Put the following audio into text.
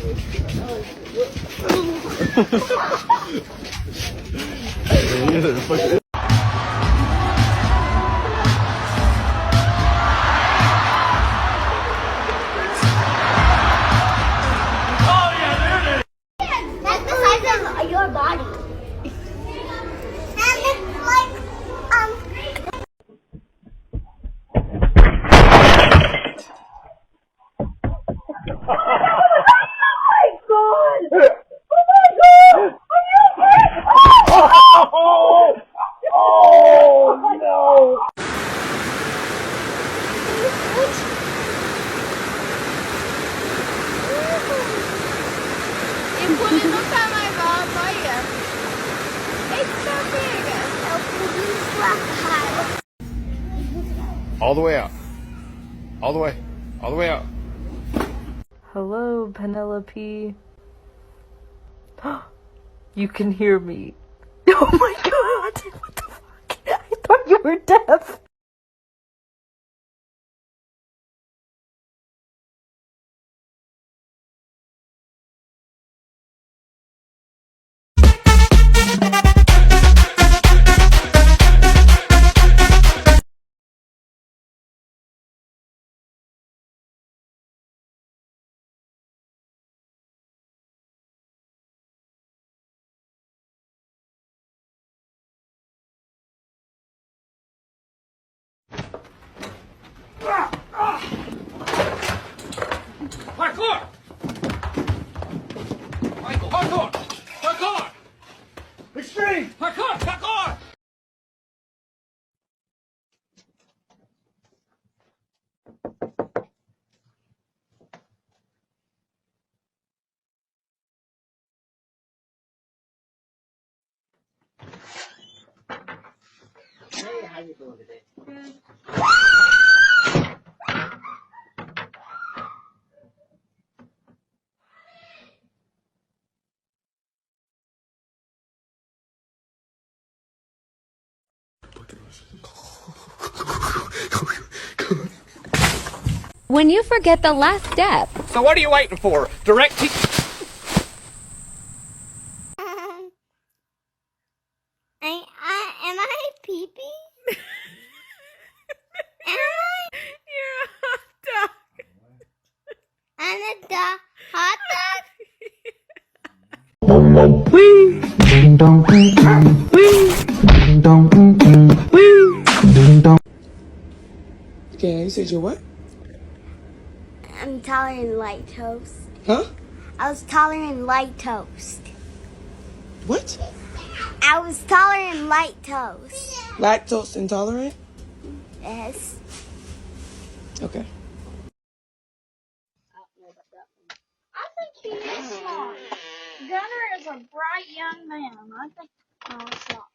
That's the size of your body. And it's like, Ele nunca mais volta, olha. Eita, pega. All the way out. All the way. All the way out. Hello, Penelope. You can hear me. Oh my god! What the fuck? I thought you were deaf. Parkour! Michael, parkour! Parkour! Extreme! Parkour! Parkour! Hey, how you doing today? When you forget the last step. So what are you waiting for? Direct T- am I pee-pee? Am I? You're a hot dog. I'm a hot dog? Ding dong, ding dong, ding dong. Okay, you said you're what? I'm taller than light toast. Huh? I was taller than light toast. What? I was taller than light toast. Lactose intolerant? Yes. Okay. I think he is smart. Gunner is a bright young man. I think. No, it's not.